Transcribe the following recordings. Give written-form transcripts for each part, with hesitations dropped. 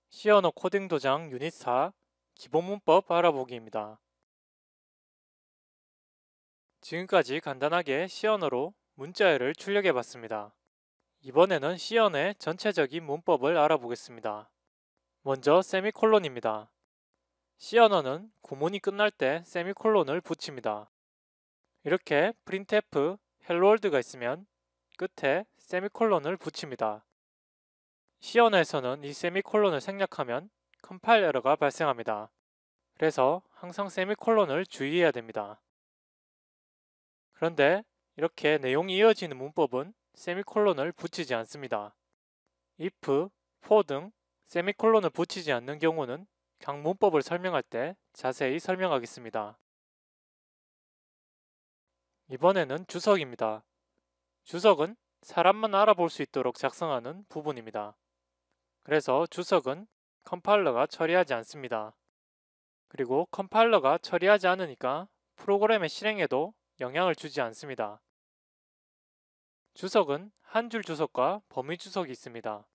C 언어 코딩 도장 유닛 4 기본 문법 알아보기입니다. 지금까지 간단하게 C 언어로 문자열을 출력해 봤습니다. 이번에는 C 언어의 전체적인 문법을 알아보겠습니다. 먼저 세미콜론입니다. C 언어는 구문이 끝날 때 세미콜론을 붙입니다. 이렇게 printf hello world가 있으면 끝에 세미콜론을 붙입니다. C 언어에서는 이 세미콜론을 생략하면 컴파일 에러가 발생합니다. 그래서 항상 세미콜론을 주의해야 됩니다. 그런데 이렇게 내용이 이어지는 문법은 세미콜론을 붙이지 않습니다. if, for 등 세미콜론을 붙이지 않는 경우는 각 문법을 설명할 때 자세히 설명하겠습니다. 이번에는 주석입니다. 주석은 사람만 알아볼 수 있도록 작성하는 부분입니다. 그래서 주석은 컴파일러가 처리하지 않습니다. 그리고 컴파일러가 처리하지 않으니까 프로그램의 실행에도 영향을 주지 않습니다. 주석은 한 줄 주석과 범위 주석이 있습니다.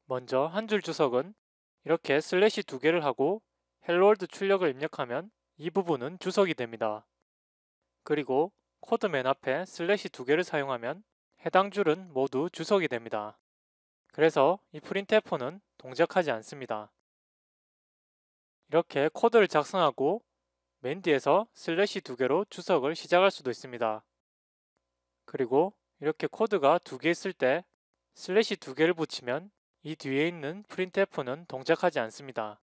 먼저 한 줄 주석은 이렇게 슬래시 2개를 하고 헬로 월드 출력을 입력하면 이 부분은 주석이 됩니다. 그리고 코드 맨 앞에 슬래시 2개를 사용하면 해당 줄은 모두 주석이 됩니다. 그래서 이 printf는 동작하지 않습니다. 이렇게 코드를 작성하고 맨 뒤에서 슬래시 2개로 주석을 시작할 수도 있습니다. 그리고 이렇게 코드가 2개 있을 때 슬래시 2개를 붙이면 이 뒤에 있는 printf는 동작하지 않습니다.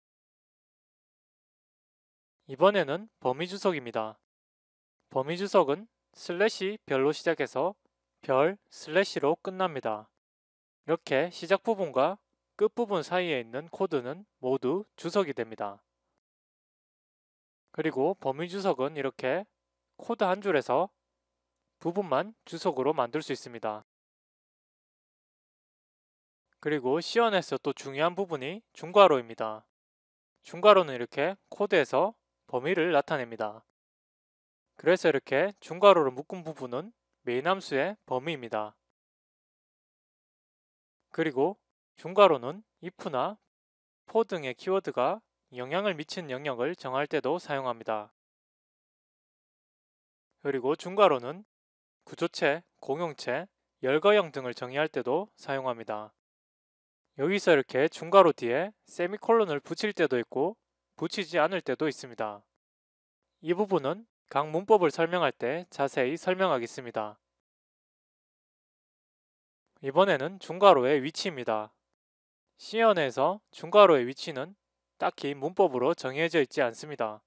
이번에는 범위 주석입니다. 범위 주석은 슬래시 별로 시작해서 별 슬래시로 끝납니다. 이렇게 시작 부분과 끝 부분 사이에 있는 코드는 모두 주석이 됩니다. 그리고 범위 주석은 이렇게 코드 한 줄에서 부분만 주석으로 만들 수 있습니다. 그리고 C 언어에서 또 중요한 부분이 중괄호입니다. 중괄호는 이렇게 코드에서 범위를 나타냅니다. 그래서 이렇게 중괄호로 묶은 부분은 메인 함수의 범위입니다. 그리고 중괄호는 if나 for 등의 키워드가 영향을 미치는 영역을 정할 때도 사용합니다. 그리고 중괄호는 구조체, 공용체, 열거형 등을 정의할 때도 사용합니다. 여기서 이렇게 중괄호 뒤에 세미콜론을 붙일 때도 있고 붙이지 않을 때도 있습니다. 이 부분은 각 문법을 설명할 때 자세히 설명하겠습니다. 이번에는 중괄호의 위치입니다. C 언어에서 중괄호의 위치는 딱히 문법으로 정해져 있지 않습니다.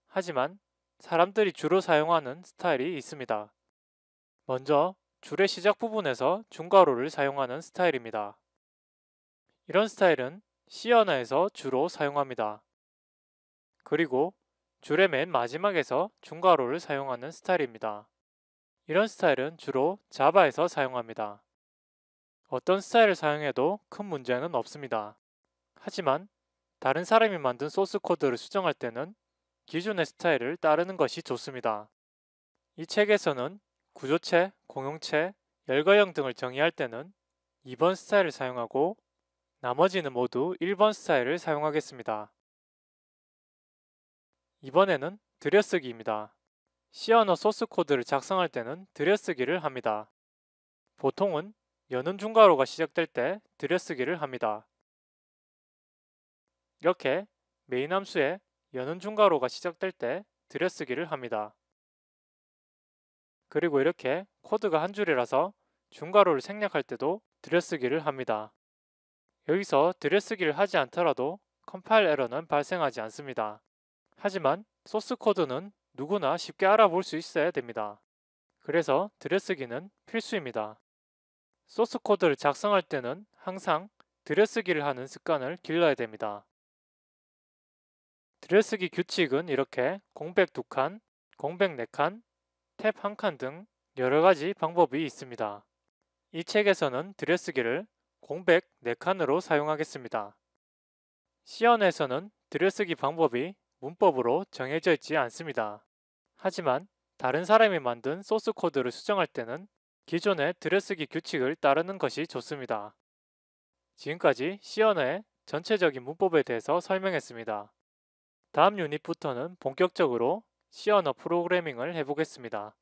하지만 사람들이 주로 사용하는 스타일이 있습니다. 먼저 줄의 시작 부분에서 중괄호를 사용하는 스타일입니다. 이런 스타일은 C 언어에서 주로 사용합니다. 그리고 줄의 맨 마지막에서 중괄호를 사용하는 스타일입니다. 이런 스타일은 주로 자바에서 사용합니다. 어떤 스타일을 사용해도 큰 문제는 없습니다. 하지만 다른 사람이 만든 소스 코드를 수정할 때는 기존의 스타일을 따르는 것이 좋습니다. 이 책에서는 구조체, 공용체, 열거형 등을 정의할 때는 2번 스타일을 사용하고 나머지는 모두 1번 스타일을 사용하겠습니다. 이번에는 들여쓰기입니다. C 언어 소스 코드를 작성할 때는 들여쓰기를 합니다. 보통은 여는 중괄호가 시작될 때 들여쓰기를 합니다. 이렇게 메인 함수에 여는 중괄호가 시작될 때 들여쓰기를 합니다. 그리고 이렇게 코드가 한 줄이라서 중괄호를 생략할 때도 들여쓰기를 합니다. 여기서 들여쓰기를 하지 않더라도 컴파일 에러는 발생하지 않습니다. 하지만 소스 코드는 누구나 쉽게 알아볼 수 있어야 됩니다. 그래서 들여쓰기는 필수입니다. 소스 코드를 작성할 때는 항상 들여쓰기를 하는 습관을 길러야 됩니다. 들여쓰기 규칙은 이렇게 공백 2칸, 공백 4칸, 탭 1칸 등 여러가지 방법이 있습니다. 이 책에서는 들여쓰기를 공백 4칸으로 사용하겠습니다. C 언어에서는 들여쓰기 방법이 문법으로 정해져 있지 않습니다. 하지만 다른 사람이 만든 소스 코드를 수정할 때는 기존의 들여쓰기 규칙을 따르는 것이 좋습니다. 지금까지 C 언어의 전체적인 문법에 대해서 설명했습니다. 다음 유닛부터는 본격적으로 C 언어 프로그래밍을 해보겠습니다.